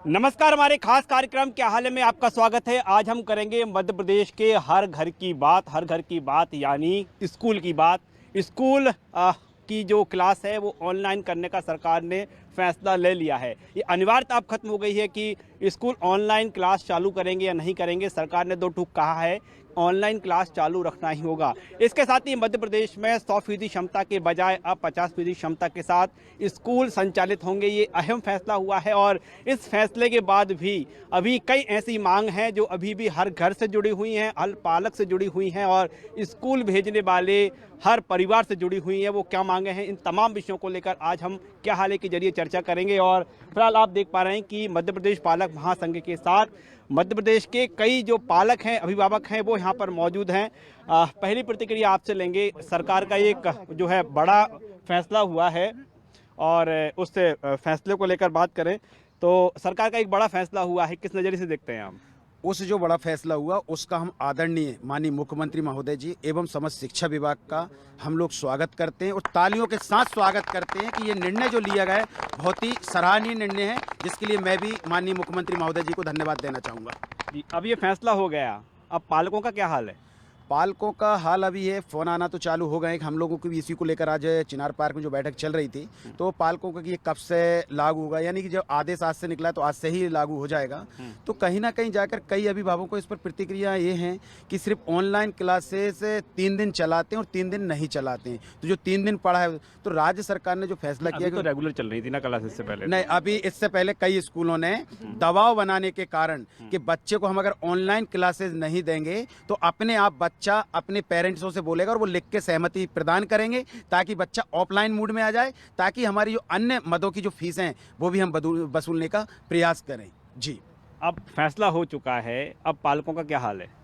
नमस्कार, हमारे खास कार्यक्रम क्या हाल है में आपका स्वागत है। आज हम करेंगे मध्य प्रदेश के हर घर की बात यानी स्कूल की बात। स्कूल की जो क्लास है वो ऑनलाइन करने का सरकार ने फैसला ले लिया है। ये अनिवार्यता अब खत्म हो गई है कि स्कूल ऑनलाइन क्लास चालू करेंगे या नहीं करेंगे। सरकार ने दो टूक कहा है, ऑनलाइन क्लास चालू रखना ही होगा। इसके साथ ही मध्य प्रदेश में 100% क्षमता के बजाय अब 50% क्षमता के साथ स्कूल संचालित होंगे। ये अहम फैसला हुआ है और इस फैसले के बाद भी अभी कई ऐसी मांग हैं जो अभी भी हर घर से जुड़ी हुई हैं, हर पालक से जुड़ी हुई हैं और स्कूल भेजने वाले हर परिवार से जुड़ी हुई हैं। वो क्या मांगे हैं, इन तमाम विषयों को लेकर आज हम क्या हाल है के जरिए चर्चा करेंगे। और फिलहाल आप देख पा रहे हैं कि मध्य प्रदेश पालक महासंघ के साथ मध्य प्रदेश के कई जो पालक हैं, अभिभावक हैं, वो यहाँ पर मौजूद हैं। पहली प्रतिक्रिया आपसे लेंगे। सरकार का एक जो है बड़ा फैसला हुआ है और उस फैसले को लेकर बात करें तो सरकार का एक बड़ा फैसला हुआ है, किस नज़रिए से देखते हैं आप? उस जो बड़ा फैसला हुआ उसका हम आदरणीय माननीय मुख्यमंत्री महोदय जी एवं समस्त शिक्षा विभाग का हम लोग स्वागत करते हैं और तालियों के साथ स्वागत करते हैं कि ये निर्णय जो लिया गया है बहुत ही सराहनीय निर्णय है, जिसके लिए मैं भी माननीय मुख्यमंत्री महोदय जी को धन्यवाद देना चाहूँगा। अब ये फैसला हो गया, अब पालकों का क्या हाल है? पालकों का हाल अभी है, फ़ोन आना तो चालू हो गए। हम लोगों की भी इसी को लेकर आज चिनार पार्क में जो बैठक चल रही थी तो पालकों का कि ये कब से लागू होगा, यानी कि जब आदेश आज से निकला तो आज से ही लागू हो जाएगा। तो कहीं ना कहीं जाकर कई अभिभावकों को इस पर प्रतिक्रिया ये हैं कि सिर्फ ऑनलाइन क्लासेस 3 दिन चलाते हैं और 3 दिन नहीं चलाते हैं। तो जो 3 दिन पढ़ा है तो राज्य सरकार ने जो फैसला किया तो रेगुलर चल रही थी ना क्लास इससे पहले? नहीं, अभी इससे पहले कई स्कूलों ने दबाव बनाने के कारण कि बच्चे को हम अगर ऑनलाइन क्लासेस नहीं देंगे तो अपने आप बच्चा अपने पेरेंट्सों से बोलेगा और वो लिख के सहमति प्रदान करेंगे ताकि बच्चा ऑफलाइन मूड में आ जाए, ताकि हमारी जो अन्य मदों की जो फीस हैं वो भी हम वसूलने का प्रयास करें। जी, अब फैसला हो चुका है, अब पालकों का क्या हाल है?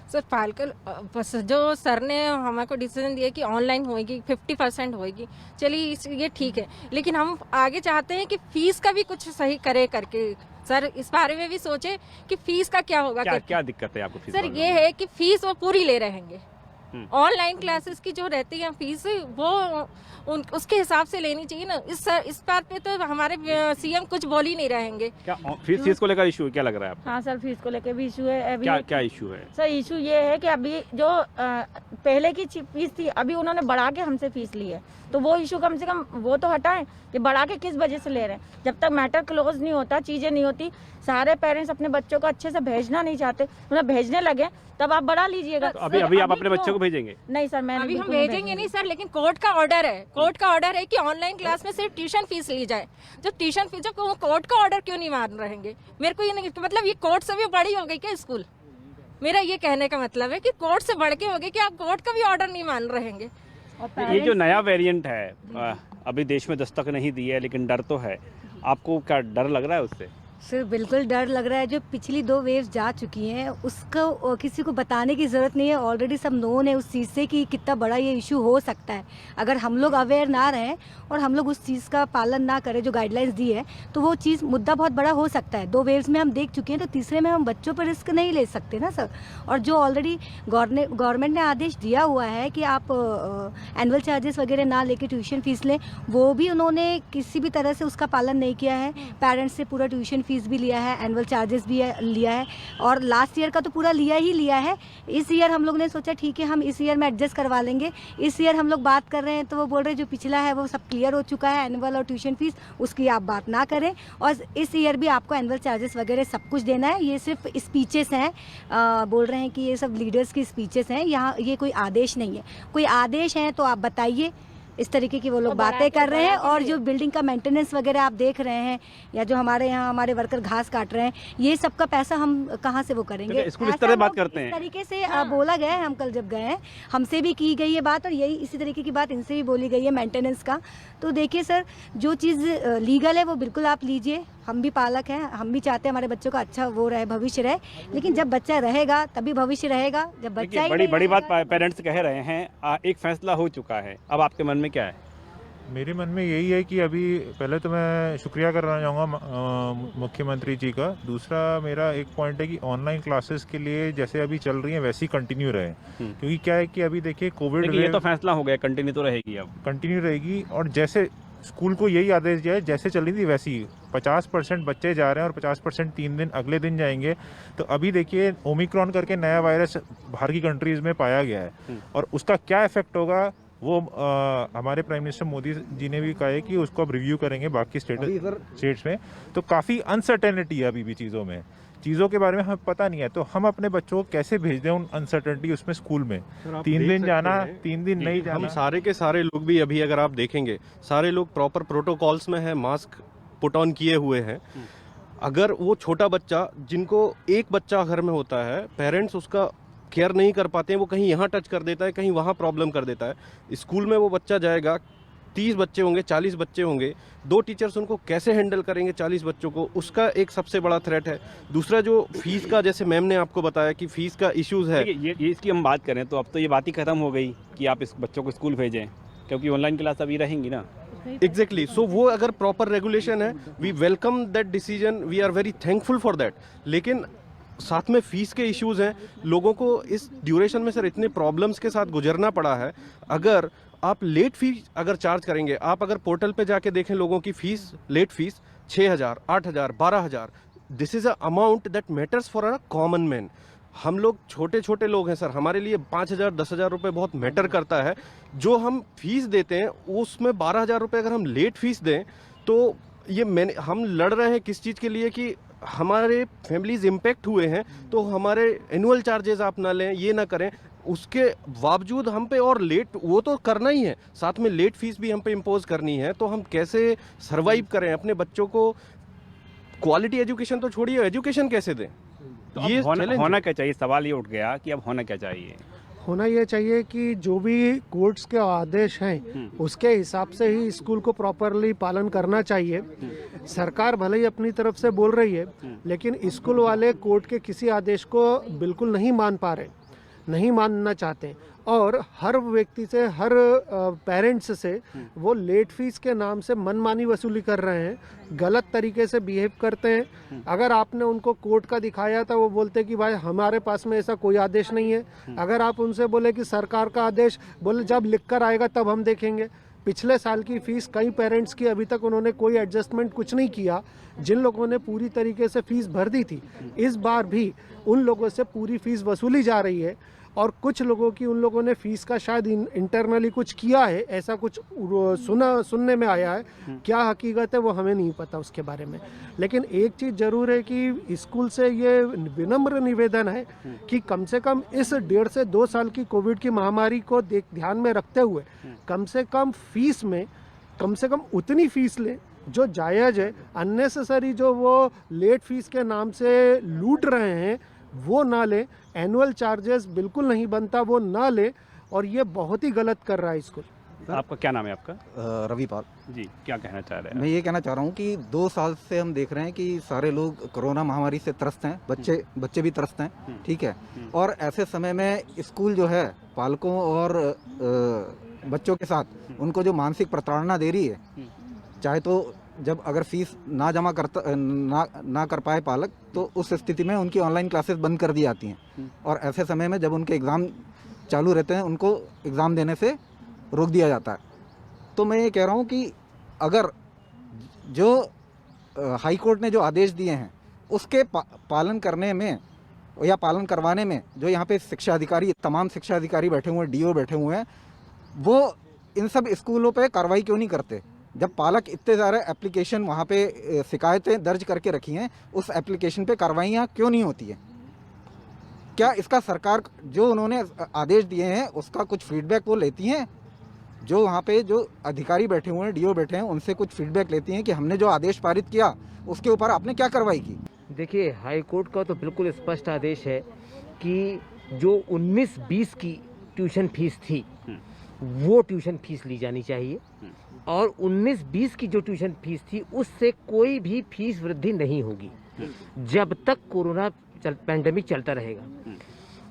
सर बस जो सर ने हमारे डिसीजन दिया कि ऑनलाइन होएगी, 50% होएगी, चलिए ये ठीक है, लेकिन हम आगे चाहते हैं कि फीस का भी कुछ सही करे करके सर इस बारे में भी सोचे कि फीस का क्या होगा। क्या दिक्कत है आपको फीस? सर ये है कि फीस वो पूरी ले रहेंगे। ऑनलाइन क्लासेस की जो रहती है फीस वो उसके हिसाब से लेनी चाहिए ना। इस बात पे तो हमारे सीएम कुछ बोल ही नहीं रहेंगे। क्या फीस को लेकर इशू है, क्या लग रहा है आपको? हाँ सर, फीस को लेकर भी इशू है। अभी क्या इशू है सर? इशू ये है कि अभी जो पहले की फीस थी अभी उन्होंने बढ़ा के हमसे फीस ली है, तो वो इशू कम से कम वो तो हटाएं कि बढ़ा के किस वजह से ले रहे हैं। जब तक मैटर क्लोज नहीं होता, चीजें नहीं होती, सारे पेरेंट्स अपने बच्चों को अच्छे से भेजना नहीं चाहते, उन्हें भेजने लगे तब आप बढ़ा लीजिएगा। तो अभी आप अपने बच्चों को भेजेंगे? नहीं सर, मैं अभी हम भेजेंगे नहीं सर, लेकिन कोर्ट का ऑर्डर है कि ऑनलाइन क्लास में सिर्फ ट्यूशन फीस ली जाए। जब ट्यूशन फीस, जब कोर्ट का ऑर्डर क्यों नहीं मान रहेंगे? मेरे को ये नहीं, मतलब ये कोर्ट से भी बड़ी हो गई क्या स्कूल? मेरा ये कहने का मतलब है कि कोर्ट से बढ़ के हो गई कि आप कोर्ट का भी ऑर्डर नहीं मान रहेंगे। ये जो नया वेरिएंट है अभी देश में दस्तक नहीं दी है, लेकिन डर तो है। आपको क्या डर लग रहा है उससे? सर बिल्कुल डर लग रहा है। जो पिछली 2 वेव्स जा चुकी हैं उसको किसी को बताने की ज़रूरत नहीं है, ऑलरेडी सब नोन है उस चीज़ से कि कितना बड़ा ये इशू हो सकता है। अगर हम लोग अवेयर ना रहें और हम लोग उस चीज़ का पालन ना करें जो गाइडलाइंस दी है, तो वो चीज़ मुद्दा बहुत बड़ा हो सकता है। 2 वेव्स में हम देख चुके हैं, तो तीसरे में हम बच्चों पर रिस्क नहीं ले सकते ना सर। और जो ऑलरेडी गवर्नमेंट ने आदेश दिया हुआ है कि आप एनुअल चार्जेस वगैरह ना लेके ट्यूशन फीस लें, वो भी उन्होंने किसी भी तरह से उसका पालन नहीं किया है। पेरेंट्स से पूरा ट्यूशन फीस भी लिया है, एनुअल चार्जेस भी लिया है और लास्ट ईयर का तो पूरा लिया है। इस ईयर हम लोग ने सोचा ठीक है हम इस ईयर में एडजस्ट करवा लेंगे। इस ईयर हम लोग बात कर रहे हैं तो वो बोल रहे हैं जो पिछला है वो सब क्लियर हो चुका है, एनुअल और ट्यूशन फीस उसकी आप बात ना करें, और इस ईयर भी आपको एनुअल चार्जेस वगैरह सब कुछ देना है। ये सिर्फ स्पीचेस हैं, बोल रहे हैं कि ये सब लीडर्स की स्पीचेस हैं, यहाँ ये कोई आदेश नहीं है। कोई आदेश है तो आप बताइए। इस तरीके की वो लोग बातें कर रहे हैं। और जो बिल्डिंग का मेंटेनेंस वगैरह आप देख रहे हैं, या जो हमारे यहाँ हमारे वर्कर घास काट रहे हैं, ये सब का पैसा हम कहाँ से वो करेंगे? स्कूल इस तरह बात करते हैं, इस तरीके से बोला गया है। हम कल जब गए हैं हमसे भी की गई है बात, और यही इसी तरीके की बात इनसे भी बोली गई है मेंटेनेंस का। तो देखिए सर, जो चीज़ लीगल है वो बिल्कुल आप लीजिए। हम भी पालक हैं, हम भी चाहते हैं हमारे बच्चों का अच्छा वो रहे, भविष्य रहे, लेकिन जब बच्चा रहेगा तभी भविष्य रहेगा। जब बच्चा बड़ी बात पेरेंट्स कह रहे हैं, एक फैसला हो चुका है, अब आपके मन में क्या है? मेरे मन में यही है कि अभी पहले तो मैं शुक्रिया करना चाहूँगा मुख्यमंत्री जी का। दूसरा मेरा एक पॉइंट है कि ऑनलाइन क्लासेस के लिए जैसे अभी चल रही हैं वैसे ही कंटिन्यू रहे, क्योंकि क्या है कि अभी देखिए कोविड, ये तो फैसला हो गया, कंटिन्यू तो रहेगी, अब कंटिन्यू रहेगी। और जैसे स्कूल को यही आदेश दिया है जैसे चल रही थी वैसी 50% बच्चे जा रहे हैं और 50% 3 दिन अगले दिन जाएंगे। तो अभी देखिए ओमिक्रॉन करके नया वायरस बाहर की कंट्रीज़ में पाया गया है और उसका क्या इफेक्ट होगा वो हमारे प्राइम मिनिस्टर मोदी जी ने भी कहा है कि उसको अब रिव्यू करेंगे बाकी स्टेट्स में। तो काफ़ी अनसर्टेनिटी है अभी भी चीज़ों के बारे में हमें पता नहीं है, तो हम अपने बच्चों को कैसे भेज दें उन अनसर्टेनिटी उसमें स्कूल में 3 दिन जाना 3 दिन नहीं जाना। हम सारे के सारे लोग भी अभी अगर आप देखेंगे सारे लोग प्रॉपर प्रोटोकॉल्स में है, मास्क पुट ऑन किए हुए हैं। अगर वो छोटा बच्चा जिनको एक बच्चा घर में होता है, पेरेंट्स उसका केयर नहीं कर पाते हैं, वो कहीं यहाँ टच कर देता है कहीं वहाँ प्रॉब्लम कर देता है। स्कूल में वो बच्चा जाएगा, 30 बच्चे होंगे 40 बच्चे होंगे, 2 टीचर्स उनको कैसे हैंडल करेंगे 40 बच्चों को, उसका एक सबसे बड़ा थ्रेट है। दूसरा जो फीस का, जैसे मैम ने आपको बताया कि फीस का इश्यूज है, ये इसकी हम बात करें तो अब तो ये बात ही खत्म हो गई कि आप इस बच्चों को स्कूल भेजें, क्योंकि ऑनलाइन क्लास अभी रहेंगी ना। एग्जैक्टली सो वो अगर प्रॉपर रेगुलेशन है, we welcome that decision, we are very thankful for that. लेकिन साथ में फीस के इश्यूज हैं, लोगों को इस ड्यूरेशन में सर इतने प्रॉब्लम्स के साथ गुजरना पड़ा है। अगर आप लेट फीस अगर चार्ज करेंगे, आप अगर पोर्टल पे जाके देखें लोगों की fees, late fees 6,000, 8,000, 12,000, this is a amount that matters for a common man. हम लोग छोटे छोटे लोग हैं सर, हमारे लिए 5,000, 10,000 रुपये बहुत मैटर करता है। जो हम फीस देते हैं उसमें 12,000 रुपये अगर हम लेट फीस दें तो ये हम लड़ रहे हैं किस चीज़ के लिए कि हमारे फैमिलीज इम्पेक्ट हुए हैं, तो हमारे एनुअल चार्जेस आप ना लें, ये ना करें। उसके बावजूद हम पे और लेट वो तो करना ही है, साथ में लेट फीस भी हम पे इम्पोज करनी है। तो हम कैसे सरवाइव करें, अपने बच्चों को क्वालिटी एजुकेशन तो छोड़िए, एजुकेशन कैसे दें? तो ये होना क्या चाहिए, सवाल ये उठ गया कि अब होना क्या चाहिए। होना ये चाहिए कि जो भी कोर्ट्स के आदेश हैं उसके हिसाब से ही स्कूल को प्रॉपरली पालन करना चाहिए। सरकार भले ही अपनी तरफ से बोल रही है, लेकिन स्कूल वाले कोर्ट के किसी आदेश को बिल्कुल नहीं मान पा रहे, नहीं मानना चाहते, और हर व्यक्ति से, हर पेरेंट्स से वो लेट फीस के नाम से मनमानी वसूली कर रहे हैं, गलत तरीके से बिहेव करते हैं। अगर आपने उनको कोर्ट का दिखाया था, वो बोलते कि भाई हमारे पास में ऐसा कोई आदेश नहीं है। अगर आप उनसे बोले कि सरकार का आदेश, बोले जब लिख कर आएगा तब हम देखेंगे। पिछले साल की फीस कई पेरेंट्स की अभी तक उन्होंने कोई एडजस्टमेंट कुछ नहीं किया, जिन लोगों ने पूरी तरीके से फीस भर दी थी। इस बार भी उन लोगों से पूरी फीस वसूली जा रही है, और कुछ लोगों की, उन लोगों ने फीस का शायद इंटरनली कुछ किया है, ऐसा कुछ सुनने में आया है। क्या हकीकत है वो हमें नहीं पता उसके बारे में। लेकिन एक चीज़ ज़रूर है कि स्कूल से ये विनम्र निवेदन है कि कम से कम इस 1.5 से 2 साल की कोविड की महामारी को ध्यान में रखते हुए कम से कम फीस में कम से कम उतनी फीस लें जो जायज़ है। अननेसेसरी जो वो लेट फीस के नाम से लूट रहे हैं वो ना ले, एनुअल चार्जेस बिल्कुल नहीं बनता वो ना ले, और ये बहुत ही गलत कर रहा है स्कूल। आपका क्या नाम है आपका? रविपाल जी, क्या कहना चाह रहे हैं? मैं ये कहना चाह रहा हूँ कि 2 साल से हम देख रहे हैं कि सारे लोग कोरोना महामारी से त्रस्त हैं, बच्चे भी त्रस्त हैं, ठीक है। और ऐसे समय में स्कूल जो है पालकों और बच्चों के साथ उनको जो मानसिक प्रताड़ना दे रही है, चाहे तो जब अगर फीस ना जमा करता ना कर पाए पालक, तो उस स्थिति में उनकी ऑनलाइन क्लासेस बंद कर दी जाती हैं, और ऐसे समय में जब उनके एग्ज़ाम चालू रहते हैं उनको एग्ज़ाम देने से रोक दिया जाता है। तो मैं ये कह रहा हूँ कि अगर जो हाई कोर्ट ने जो आदेश दिए हैं उसके पालन करने में या पालन करवाने में जो यहाँ पे शिक्षा अधिकारी, तमाम शिक्षा अधिकारी बैठे हुए हैं, डीओ बैठे हुए हैं, वो इन सब स्कूलों पे कार्रवाई क्यों नहीं करते? जब पालक इतने सारे एप्लीकेशन वहाँ पे शिकायतें दर्ज करके रखी हैं, उस एप्लीकेशन पे कार्रवाइयाँ क्यों नहीं होती हैं? क्या इसका सरकार जो उन्होंने आदेश दिए हैं उसका कुछ फीडबैक वो लेती हैं? जो वहाँ पे जो अधिकारी बैठे हुए हैं, डीओ बैठे हैं, उनसे कुछ फीडबैक लेती हैं कि हमने जो आदेश पारित किया उसके ऊपर आपने क्या कार्रवाई की? देखिए, हाई कोर्ट का तो बिल्कुल स्पष्ट आदेश है कि जो 19-20 की ट्यूशन फीस थी वो ट्यूशन फीस ली जानी चाहिए, और 19-20 की जो ट्यूशन फीस थी उससे कोई भी फीस वृद्धि नहीं होगी जब तक कोरोना पैंडेमिक चलता रहेगा।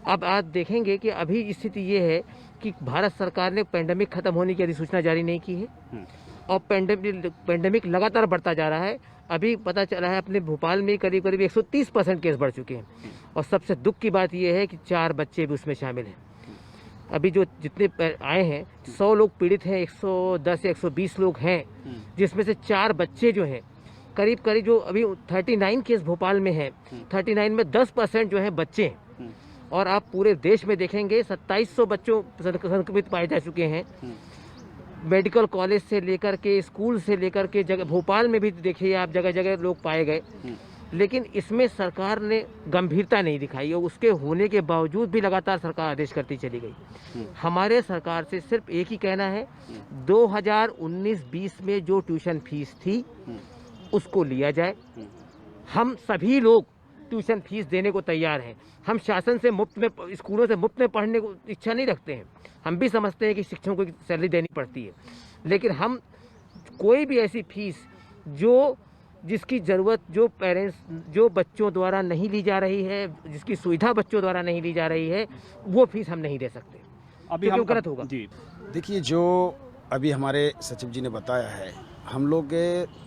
अब आप देखेंगे कि अभी स्थिति ये है कि भारत सरकार ने पैंडेमिक खत्म होने की अधिसूचना जारी नहीं की है, और पैंडेमिक लगातार बढ़ता जा रहा है। अभी पता चला है अपने भोपाल में करीब 130% केस बढ़ चुके हैं, और सबसे दुख की बात यह है कि 4 बच्चे भी उसमें शामिल हैं। अभी जो जितने आए हैं 100 लोग पीड़ित हैं, 110 या 120 लोग हैं, जिसमें से 4 बच्चे जो हैं, करीब करीब जो अभी 39 केस भोपाल में हैं, 39 में 10% जो है बच्चे हैं। और आप पूरे देश में देखेंगे 2700 बच्चों संक्रमित पाए जा चुके हैं। मेडिकल कॉलेज से लेकर के, स्कूल से लेकर के, जगह भोपाल में भी देखिए आप, जगह जगह लोग पाए गए। लेकिन इसमें सरकार ने गंभीरता नहीं दिखाई और उसके होने के बावजूद भी लगातार सरकार आदेश करती चली गई। हमारे सरकार से सिर्फ एक ही कहना है, 2019-20 में जो ट्यूशन फीस थी उसको लिया जाए। हम सभी लोग ट्यूशन फीस देने को तैयार हैं। हम शासन से मुफ्त में, स्कूलों से मुफ्त में पढ़ने को इच्छा नहीं रखते हैं। हम भी समझते हैं कि शिक्षकों को सैलरी देनी पड़ती है, लेकिन हम कोई भी ऐसी फीस जिसकी ज़रूरत जो पेरेंट्स, जो बच्चों द्वारा नहीं ली जा रही है, जिसकी सुविधा बच्चों द्वारा नहीं ली जा रही है, वो फीस हम नहीं दे सकते। अभी हम गलत होगा जी। देखिए, जो अभी हमारे सचिव जी ने बताया है, हम लोग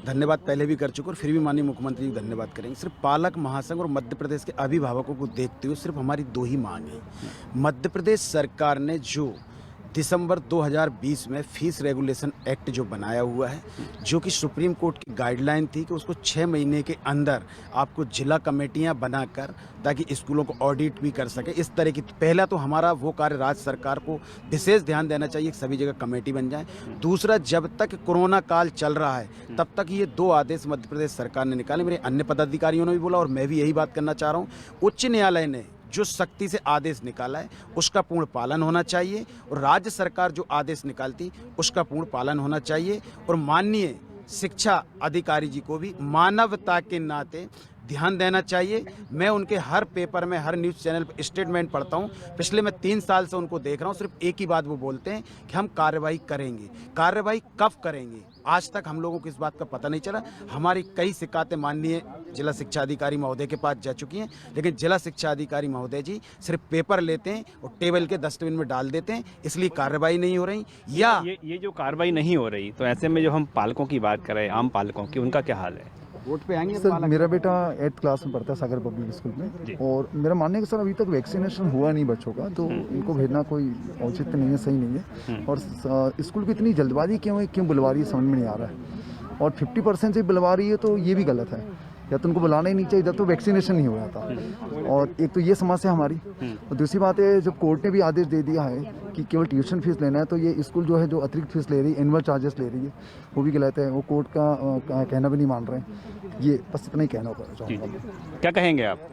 धन्यवाद पहले भी कर चुके और फिर भी माननीय मुख्यमंत्री जी धन्यवाद करेंगे। सिर्फ पालक महासंघ और मध्य प्रदेश के अभिभावकों को देखते हुए सिर्फ हमारी 2 ही मांग है। मध्य प्रदेश सरकार ने जो दिसंबर 2020 में फीस रेगुलेशन एक्ट जो बनाया हुआ है, जो कि सुप्रीम कोर्ट की गाइडलाइन थी कि उसको 6 महीने के अंदर आपको जिला कमेटियां बनाकर ताकि स्कूलों को ऑडिट भी कर सके, इस तरह की पहला तो हमारा वो कार्य राज्य सरकार को विशेष ध्यान देना चाहिए कि सभी जगह कमेटी बन जाए। दूसरा, जब तक कोरोना काल चल रहा है तब तक ये 2 आदेश मध्य प्रदेश सरकार ने निकाले। मेरे अन्य पदाधिकारियों ने भी बोला और मैं भी यही बात करना चाह रहा हूँ, उच्च न्यायालय ने जो सख्ती से आदेश निकाला है उसका पूर्ण पालन होना चाहिए और राज्य सरकार जो आदेश निकालती उसका पूर्ण पालन होना चाहिए। और माननीय शिक्षा अधिकारी जी को भी मानवता के नाते ध्यान देना चाहिए। मैं उनके हर पेपर में, हर न्यूज़ चैनल पर स्टेटमेंट पढ़ता हूं। पिछले मैं 3 साल से उनको देख रहा हूं, सिर्फ एक ही बात वो बोलते हैं कि हम कार्रवाई करेंगे। कार्रवाई कब करेंगे, आज तक हम लोगों को इस बात का पता नहीं चला। हमारी कई शिकायतें माननीय जिला शिक्षा अधिकारी महोदय के पास जा चुकी हैं, लेकिन जिला शिक्षा अधिकारी महोदय जी सिर्फ पेपर लेते हैं और टेबल के डस्टबिन में डाल देते हैं, इसलिए कार्रवाई नहीं हो रही। या ये जो कार्रवाई नहीं हो रही, तो ऐसे में जो हम पालकों की बात करें, आम पालकों की, उनका क्या हाल है? वोट पे आएंगे सर, मेरा बेटा 8th क्लास में पढ़ता है सागर पब्लिक स्कूल में, और मेरा मानने का सर अभी तक वैक्सीनेशन हुआ नहीं बच्चों का, तो इनको भेजना कोई औचित्य नहीं है, सही नहीं है। और स्कूल की इतनी जल्दबाजी क्यों बुलवा रही है समझ में नहीं आ रहा है। और 50% से बुलवा रही है तो ये भी गलत है, या तो उनको बुलाना ही नहीं चाहिए जब तो वैक्सीनेशन नहीं हुआ था। और एक तो ये समस्या हमारी, और दूसरी बात है जब कोर्ट ने भी आदेश दे दिया है कि केवल ट्यूशन फीस लेना है, तो ये स्कूल जो है जो अतिरिक्त फीस ले रही है, एनुअल चार्जेस ले रही है, वो भी गलत है। वो कोर्ट का कहना भी नहीं मान रहे हैं। ये बस इतना ही कहना चाहूँगा। क्या कहेंगे आप?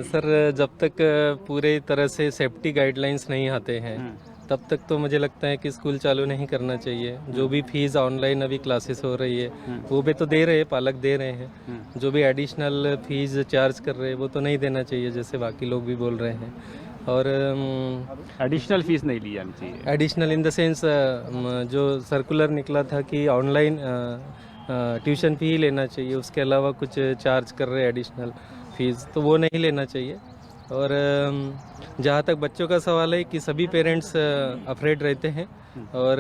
सर, जब तक पूरे तरह से सेफ्टी गाइडलाइंस नहीं आते हैं तब तक तो मुझे लगता है कि स्कूल चालू नहीं करना चाहिए। जो भी फीस ऑनलाइन अभी क्लासेस हो रही है वो भी तो दे रहे हैं, पालक दे रहे हैं। जो भी एडिशनल फीस चार्ज कर रहे हैं वो तो नहीं देना चाहिए, जैसे बाकी लोग भी बोल रहे हैं। और एडिशनल फीस नहीं ली जानी चाहिए। एडिशनल इन द सेंस जो सर्कुलर निकला था कि ऑनलाइन ट्यूशन फी ही लेना चाहिए, उसके अलावा कुछ चार्ज कर रहे हैं एडिशनल फीस, तो वो नहीं लेना चाहिए। और जहाँ तक बच्चों का सवाल है कि सभी पेरेंट्स अफ्रेड रहते हैं। और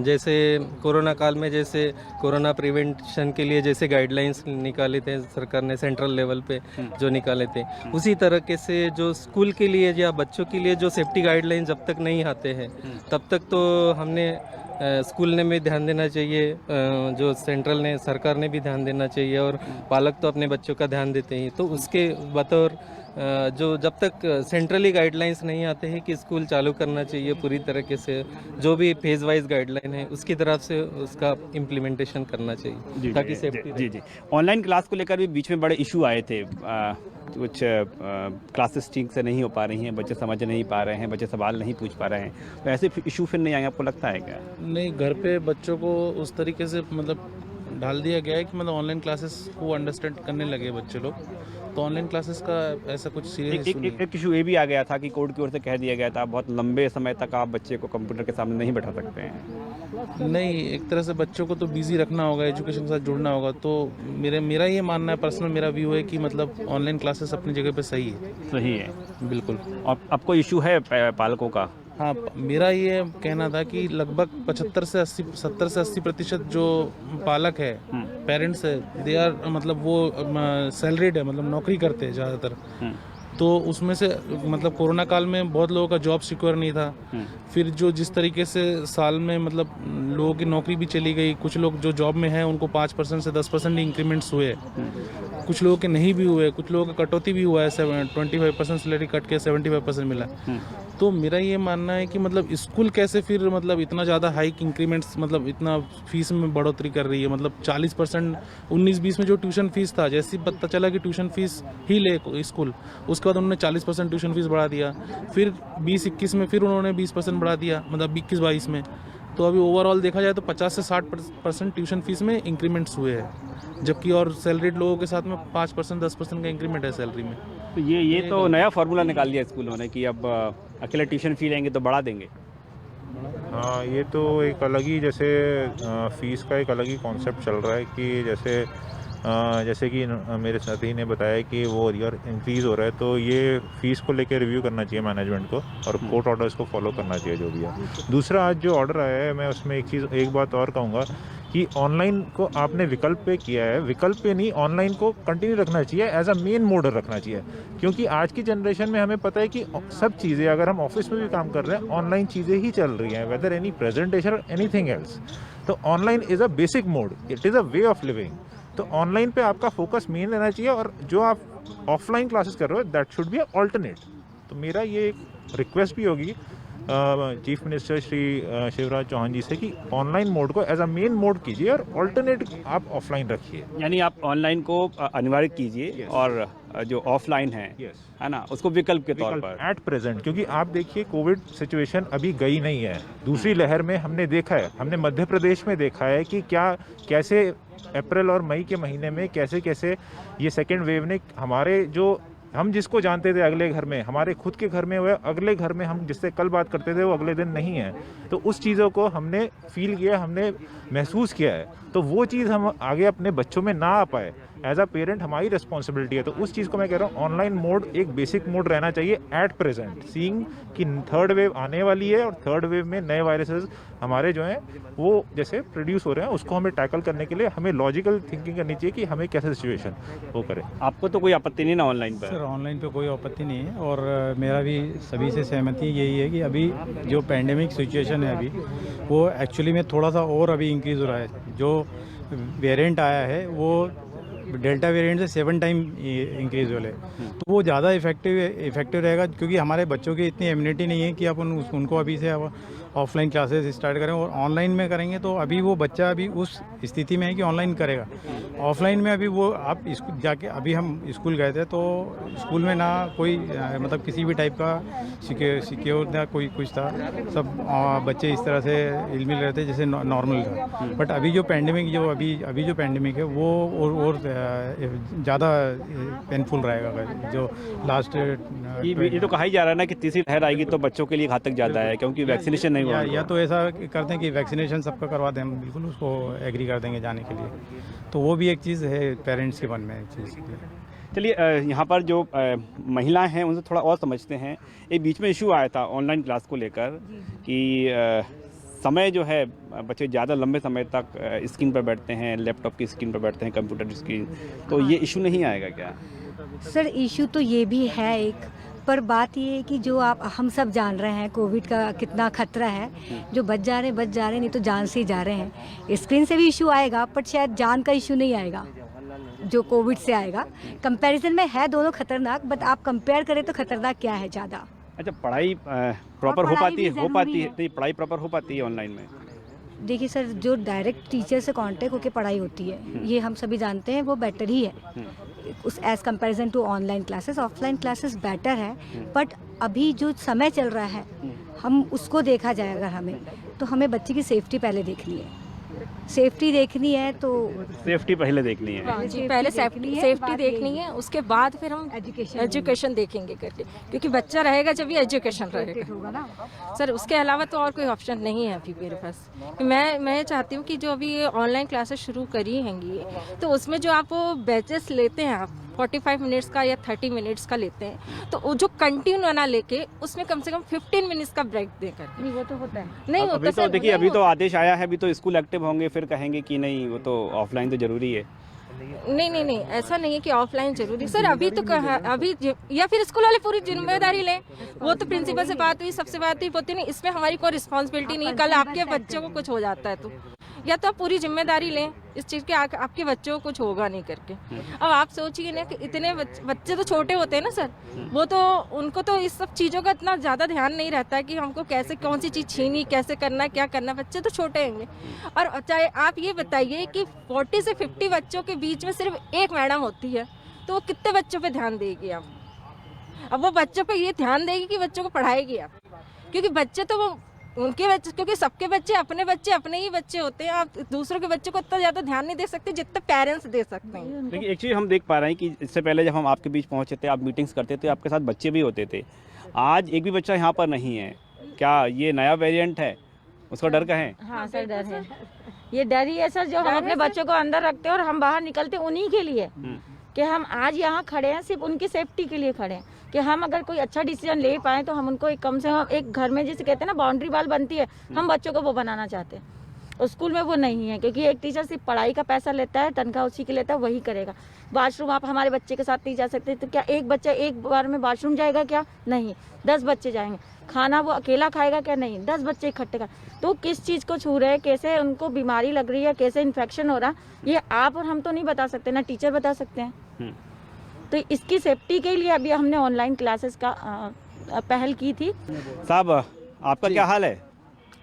जैसे कोरोना काल में जैसे कोरोना प्रिवेंशन के लिए जैसे गाइडलाइंस निकाले थे सरकार ने सेंट्रल लेवल पे जो निकाले थे, उसी तरीके से जो स्कूल के लिए या बच्चों के लिए जो सेफ्टी गाइडलाइंस जब तक नहीं आते हैं तब तक तो हमने स्कूल ने भी ध्यान देना चाहिए, जो सेंट्रल ने, सरकार ने भी ध्यान देना चाहिए, और पालक तो अपने बच्चों का ध्यान देते हैं। तो उसके बतौर जो जब तक सेंट्रली गाइडलाइंस नहीं आते हैं कि स्कूल चालू करना चाहिए पूरी तरीके से, जो भी फेज वाइज गाइडलाइन है उसकी तरफ से उसका इम्प्लीमेंटेशन करना चाहिए ताकि सेफ्टी। जी। ऑनलाइन क्लास को लेकर भी बीच में बड़े इशू आए थे, कुछ क्लासेस ठीक से नहीं हो पा रही हैं, बच्चे समझ नहीं पा रहे हैं, बच्चे सवाल नहीं पूछ पा रहे हैं, तो ऐसे इशू फिर नहीं आएंगे, आपको लगता है क्या? नहीं, घर पे बच्चों को उस तरीके से मतलब डाल दिया गया है कि मतलब ऑनलाइन क्लासेस को अंडरस्टैंड करने लगे बच्चे लोग, तो ऑनलाइन क्लासेस का ऐसा कुछ सीरियस इशू नहीं है। एक इशू ये भी आ गया था कि कोर्ट की ओर से कह दिया गया था बहुत लंबे समय तक आप बच्चे को कंप्यूटर के सामने नहीं बैठा सकते हैं। नहीं, एक तरह से बच्चों को तो बिजी रखना होगा, एजुकेशन के साथ जुड़ना होगा। तो मेरा ये मानना है, पर्सनल मेरा व्यू है कि मतलब ऑनलाइन क्लासेस अपनी जगह पे सही है। बिल्कुल। आपको इशू है पालकों का? हाँ, मेरा ये कहना था कि लगभग 70 से 80% जो पालक है, पेरेंट्स है, दे आर मतलब वो सैलरीड है, मतलब नौकरी करते हैं ज़्यादातर। तो उसमें से मतलब कोरोना काल में बहुत लोगों का जॉब सिक्योर नहीं था। फिर जो जिस तरीके से साल में मतलब लोगों की नौकरी भी चली गई, कुछ लोग जो जॉब में हैं उनको 5% से 10% इंक्रीमेंट्स हुए, कुछ लोगों के नहीं भी हुए, कुछ लोगों का कटौती भी हुआ है, 25% सैलरी कट के 75% मिला। तो मेरा ये मानना है कि मतलब स्कूल कैसे फिर मतलब इतना ज़्यादा हाइक इंक्रीमेंट्स मतलब इतना फीस में बढ़ोतरी कर रही है। मतलब 40% 19-20 में जो ट्यूशन फीस था, जैसे ही पता चला कि ट्यूशन फीस ही ले स्कूल, उसके बाद उन्होंने 40% ट्यूशन फीस बढ़ा दिया। फिर 20-21 में फिर उन्होंने 20% बढ़ा दिया, मतलब 21-22 में। तो अभी ओवरऑल देखा जाए तो 50 से 60% ट्यूशन फीस में इंक्रीमेंट्स हुए हैं, जबकि और सैलरीड लोगों के साथ में 5% 10% का इंक्रीमेंट है सैलरी में। तो ये तो नया फार्मूला निकाल दिया स्कूलों ने कि अब अकेले ट्यूशन फी लेंगे तो बढ़ा देंगे। हाँ, ये तो एक अलग ही जैसे फीस का एक अलग ही कॉन्सेप्ट चल रहा है कि जैसे कि मेरे साथी ने बताया कि वो ईयर इंक्रीज़ हो रहा है, तो ये फ़ीस को लेकर रिव्यू करना चाहिए मैनेजमेंट को और कोर्ट ऑर्डर्स को फॉलो करना चाहिए जो भी है। दूसरा, आज जो ऑर्डर आया है, मैं उसमें एक बात और कहूँगा कि ऑनलाइन को आपने विकल्प पे किया है, विकल्प पे नहीं, ऑनलाइन को कंटिन्यू रखना चाहिए, एज अ मेन मोड रखना चाहिए। क्योंकि आज की जनरेशन में हमें पता है कि सब चीज़ें, अगर हम ऑफिस में भी काम कर रहे हैं, ऑनलाइन चीज़ें ही चल रही हैं, वेदर एनी प्रेजेंटेशन और एनीथिंग एल्स। तो online is a basic mode, it is a way of living. तो ऑनलाइन पे आपका फोकस मेन रहना चाहिए और जो आप ऑफलाइन क्लासेस कर रहे हो दैट शुड बी अल्टरनेट। तो मेरा ये एक रिक्वेस्ट भी होगी चीफ मिनिस्टर श्री शिवराज चौहान जी से कि ऑनलाइन मोड को एज अ मेन मोड कीजिए और अल्टरनेट आप ऑफलाइन रखिए। यानी आप ऑनलाइन को अनिवार्य कीजिए और जो ऑफलाइन है ना, उसको विकल्प के तौर पर एट प्रेजेंट। क्योंकि आप देखिए कोविड सिचुएशन अभी गई नहीं है, दूसरी लहर में हमने देखा है, हमने मध्य प्रदेश में देखा है कि कैसे अप्रैल और मई के महीने में कैसे ये सेकेंड वेव ने हमारे जो हम जिसको जानते थे अगले घर में, हमारे खुद के घर में हुए, अगले घर में हम जिससे कल बात करते थे वो अगले दिन नहीं है। तो उस चीज़ों को हमने फील किया, हमने महसूस किया है। तो वो चीज़ हम आगे अपने बच्चों में ना आ पाए, एज अ पेरेंट हमारी रिस्पॉन्सिबिलिटी है। तो उस चीज़ को मैं कह रहा हूँ, ऑनलाइन मोड एक बेसिक मोड रहना चाहिए एट प्रेजेंट, सीइंग कि थर्ड वेव आने वाली है और थर्ड वेव में नए वायरसेस हमारे जो हैं वो जैसे प्रोड्यूस हो रहे हैं, उसको हमें टैकल करने के लिए हमें लॉजिकल थिंकिंग करनी चाहिए कि हमें कैसे सिचुएशन वो करें। आपको तो कोई आपत्ति नहीं ना ऑनलाइन पर? सर, ऑनलाइन पे कोई आपत्ति नहीं है और मेरा भी सभी से सहमति यही है कि अभी जो पैंडेमिक सिचुएशन है अभी वो एक्चुअली में थोड़ा सा और अभी इंक्रीज़ हो रहा है। जो वेरिएंट आया है वो डेल्टा वेरिएंट से 7 टाइम इंक्रीज हो रहे, तो वो ज़्यादा इफेक्टिव रहेगा क्योंकि हमारे बच्चों की इतनी इम्यूनिटी नहीं है कि अपन उनको अभी से ऑफलाइन क्लासेस स्टार्ट करें और ऑनलाइन में करेंगे तो अभी वो बच्चा अभी उस स्थिति में है कि ऑनलाइन करेगा। ऑफलाइन में अभी वो आप जाके अभी हम स्कूल गए थे तो स्कूल में ना कोई मतलब किसी भी टाइप का सिक्योर ना कोई कुछ था, सब बच्चे इस तरह से हिलमिल रहे थे जैसे नॉर्मल था। बट अभी जो पैंडेमिक अभी जो पैंडेमिक है वो और ज़्यादा पेनफुल रहेगा। जो लास्ट ये तो कहा ही जा रहा है ना कि तीसरी लहर आएगी तो बच्चों के लिए घातक ज़्यादा है क्योंकि वैक्सीनेशन नहीं हुआ। या तो ऐसा करते हैं कि वैक्सीनेशन सबका करवा दें, हम बिल्कुल उसको एग्री कर देंगे जाने के लिए। तो वो भी एक चीज़ है पेरेंट्स के मन में चीज़। चलिए यहाँ पर जो महिलाएं हैं उनसे थोड़ा और समझते हैं। एक बीच में इशू आया था ऑनलाइन क्लास को लेकर कि समय जो है बच्चे ज़्यादा लंबे समय तक स्क्रीन पर बैठते हैं, लैपटॉप की स्क्रीन पर बैठते हैं, कंप्यूटर की स्क्रीन, तो ये इशू नहीं आएगा क्या? सर, इशू तो ये भी है एक, पर बात ये है कि जो हम सब जान रहे हैं कोविड का कितना खतरा है। जो बच जा रहे नहीं तो जान से ही जा रहे हैं। स्क्रीन से भी इशू आएगा पर शायद जान का इशू नहीं आएगा जो कोविड से आएगा। कंपैरिजन में है दोनों खतरनाक, बट आप कंपेयर करें तो खतरनाक क्या है ज़्यादा। अच्छा, पढ़ाई प्रॉपर हो पाती है? पढ़ाई प्रॉपर हो पाती है ऑनलाइन में? देखिए सर, जो डायरेक्ट टीचर से कांटेक्ट होकर पढ़ाई होती है ये हम सभी जानते हैं, वो बेटर ही है उस as comparison to online classes. Offline classes better है, बट अभी जो समय चल रहा है हम उसको देखा जाए अगर हमें, तो हमें बच्चे की सेफ्टी पहले देखनी है। सेफ्टी देखनी है तो सेफ्टी पहले देखनी है। हाँ जी, पहले सेफ्टी देखनी है, उसके बाद फिर हम एजुकेशन देखेंगे करके, क्योंकि बच्चा रहेगा जब ये एजुकेशन रहेगा ना सर। उसके अलावा तो और कोई ऑप्शन नहीं है अभी मेरे पास। मैं चाहती हूँ कि जो अभी ऑनलाइन क्लासेस शुरू करी हैंगी तो उसमें जो आप वो बैचेस लेते हैं, आप 45 मिनट्स का या 30 मिनट्स का लेते हैं, तो वो जो कंटिन्यू बना लेके उसमें कम से कम 15 मिनट्स का ब्रेक देकर। नहीं वो तो होता है, नहीं होता सर। देखिए अभी तो आदेश आया है, अभी तो स्कूल एक्टिव होंगे, फिर कहेंगे कि नहीं वो तो ऑफलाइन तो ज़रूरी है। नहीं, ऐसा नहीं है कि ऑफलाइन जरूरी सर। अभी तो अभी या फिर स्कूल वाले पूरी जिम्मेदारी लें। वो तो प्रिंसिपल से बात हुई, सबसे बात हुई, होती नहीं, इसमें हमारी कोई रिस्पॉन्सिबिलिटी नहीं। कल आपके बच्चों को कुछ हो जाता है तो या तो आप पूरी जिम्मेदारी लें इस चीज़ के, आपके बच्चों को कुछ होगा नहीं करके। अब आप सोचिए ना कि इतने बच्चे तो छोटे होते हैं ना सर, वो तो उनको तो इस सब चीज़ों का इतना ज़्यादा ध्यान नहीं रहता है कि हमको कैसे कौन सी चीज़ छीनी, कैसे करना, क्या करना। बच्चे तो छोटे होंगे। और चाहे आप ये बताइए कि 40 से 50 बच्चों के बीच में सिर्फ एक मैडम होती है, तो वो कितने बच्चों पे ध्यान देगी आप? अब वो बच्चों पे ये ध्यान देगी कि बच्चों को पढ़ाएगी आप, क्योंकि बच्चे तो वो उनके बच्चे, क्योंकि सबके बच्चे अपने ही बच्चे होते हैं। आप दूसरों के बच्चे को इतना ज़्यादा ध्यान नहीं दे सकते जितना पेरेंट्स दे सकते हैं। लेकिन एक चीज़ हम देख पा रहे हैं कि इससे पहले जब हम आपके बीच पहुंचे थे, आप मीटिंग्स करते थे, आपके साथ बच्चे भी होते थे। आज एक भी बच्चा यहाँ पर नहीं है। क्या ये नया वेरिएंट है, उसका डर का है? हाँ सर, डर है। ये डर ही है सर, जो हम अपने बच्चों को अंदर रखते हैं और हम बाहर निकलते उन्हीं के लिए, कि हम आज यहाँ खड़े हैं सिर्फ उनकी सेफ्टी के लिए खड़े हैं, कि हम अगर कोई अच्छा डिसीजन ले पाए तो हम उनको एक कम से कम एक घर में जैसे कहते हैं ना बाउंड्री वाल बनती है, हम बच्चों को वो बनाना चाहते हैं। और स्कूल में वो नहीं है, क्योंकि एक टीचर सिर्फ पढ़ाई का पैसा लेता है, तनख्वाह उसी की लेता है, वही करेगा। वॉशरूम आप हमारे बच्चे के साथ नहीं जा सकते, तो क्या एक बच्चा एक बार में वॉशरूम जाएगा? क्या नहीं, 10 बच्चे जाएंगे। खाना वो अकेला खाएगा? क्या नहीं, 10 बच्चे इकट्ठे खा। तो किस चीज़ को छू रहे हैं, कैसे उनको बीमारी लग रही है, कैसे इन्फेक्शन हो रहा, ये आप और हम तो नहीं बता सकते, ना टीचर बता सकते हैं। तो इसकी सेफ्टी के लिए अभी हमने ऑनलाइन क्लासेस का पहल की थी। साहब, आपका क्या हाल है?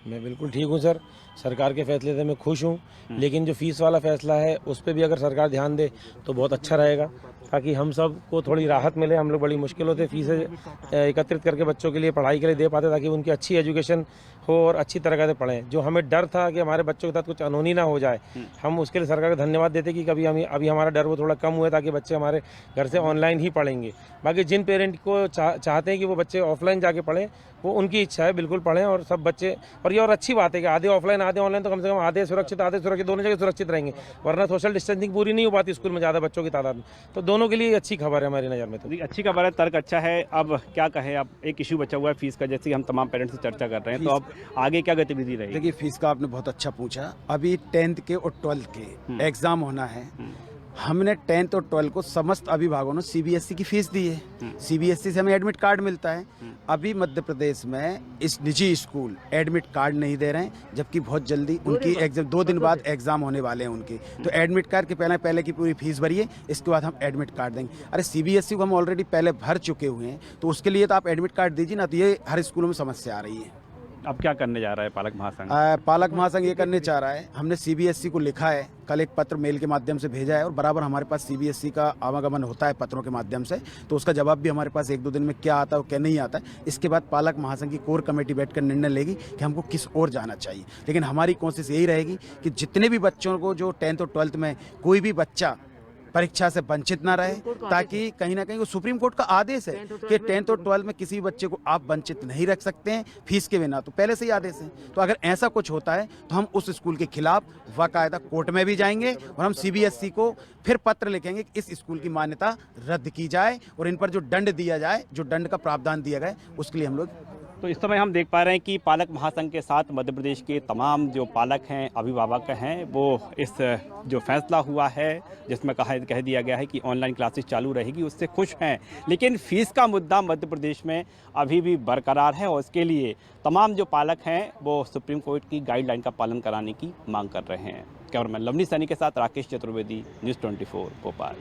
मैं बिल्कुल ठीक हूँ सर, सरकार के फैसले से मैं खुश हूँ, लेकिन जो फीस वाला फैसला है उस पर भी अगर सरकार ध्यान दे तो बहुत अच्छा रहेगा, ताकि हम सब को थोड़ी राहत मिले। हम लोग बड़ी मुश्किलों से फीसें एकत्रित करके बच्चों के लिए पढ़ाई के लिए दे पाते, ताकि उनकी अच्छी एजुकेशन हो और अच्छी तरह से पढ़ें। जो हमें डर था कि हमारे बच्चों के साथ कुछ अनहोनी ना हो जाए, हम उसके लिए सरकार का धन्यवाद देते कि कभी अभी हमारा डर वो थोड़ा कम हुआ, ताकि बच्चे हमारे घर से ऑनलाइन ही पढ़ेंगे। बाकी जिन पेरेंट को चाहते हैं कि वो बच्चे ऑफलाइन जाके पढ़ें, वो उनकी इच्छा है, बिल्कुल पढ़ें। और सब बच्चे, और ये और अच्छी बात है कि आधे ऑफलाइन आधे ऑनलाइन, तो कम से कम आधे सुरक्षित दोनों जगह सुरक्षित रहेंगे, वरना सोशल डिस्टेंसिंग पूरी नहीं हो पाती स्कूल में ज़्यादा बच्चों की तादाद में। तो दोनों के लिए अच्छी खबर है हमारी नज़र में। तो अच्छी खबर है, तर्क अच्छा है। अब क्या कहें, अब एक इशू बचा हुआ है फीस का, जैसे हम तमाम पेरेंट्स से चर्चा कर रहे हैं, तो अब आगे क्या गतिविधि रहेगी? देखिए, फीस का आपने बहुत अच्छा पूछा। अभी 10th के और 12th के एग्ज़ाम होना है। हमने 10th और 12th को समस्त अभिभावकों ने CBSE की फीस दी है। CBSE से हमें एडमिट कार्ड मिलता है। अभी मध्य प्रदेश में इस निजी स्कूल एडमिट कार्ड नहीं दे रहे हैं, जबकि बहुत जल्दी उनकी एग्जाम 2 दिन बाद एग्जाम होने वाले हैं उनके। तो एडमिट कार्ड के पहले की पूरी फीस भरिए, इसके बाद हम एडमिट कार्ड देंगे। अरे CBSE को हम ऑलरेडी पहले भर चुके हुए हैं, तो उसके लिए तो आप एडमिट कार्ड दीजिए ना। तो ये हर स्कूलों में समस्या आ रही है। अब क्या करने जा रहा है पालक महासंघ? पालक महासंघ ये करने चाह रहा है, हमने CBSE को लिखा है, कल एक पत्र मेल के माध्यम से भेजा है, और बराबर हमारे पास CBSE का आवागमन होता है पत्रों के माध्यम से, तो उसका जवाब भी हमारे पास 1-2 दिन में क्या आता है और क्या नहीं आता है। इसके बाद पालक महासंघ की कोर कमेटी बैठकर निर्णय लेगी कि हमको किस ओर जाना चाहिए। लेकिन हमारी कोशिश यही रहेगी कि जितने भी बच्चों को जो 10th और 12th में कोई भी बच्चा परीक्षा से वंचित ना रहे, ताकि कहीं ना कहीं वो सुप्रीम कोर्ट का आदेश है कि 10th और 12th में किसी बच्चे को आप वंचित नहीं रख सकते हैं फीस के बिना, तो पहले से ही आदेश है। तो अगर ऐसा कुछ होता है तो हम उस स्कूल के खिलाफ बाकायदा कोर्ट में भी जाएंगे, और हम CBSE को फिर पत्र लिखेंगे कि इस स्कूल की मान्यता रद्द की जाए, और इन पर जो दंड दिया जाए, जो दंड का प्रावधान दिया गया, उसके लिए हम लोग। तो इस समय हम देख पा रहे हैं कि पालक महासंघ के साथ मध्य प्रदेश के तमाम जो पालक हैं, अभिभावक हैं, वो इस जो फैसला हुआ है जिसमें कह दिया गया है कि ऑनलाइन क्लासेस चालू रहेगी, उससे खुश हैं। लेकिन फीस का मुद्दा मध्य प्रदेश में अभी भी बरकरार है, और इसके लिए तमाम जो पालक हैं वो सुप्रीम कोर्ट की गाइडलाइन का पालन कराने की मांग कर रहे हैं। कैमरामैन लवनी सैनी के साथ राकेश चतुर्वेदी, न्यूज़ 24 भोपाल।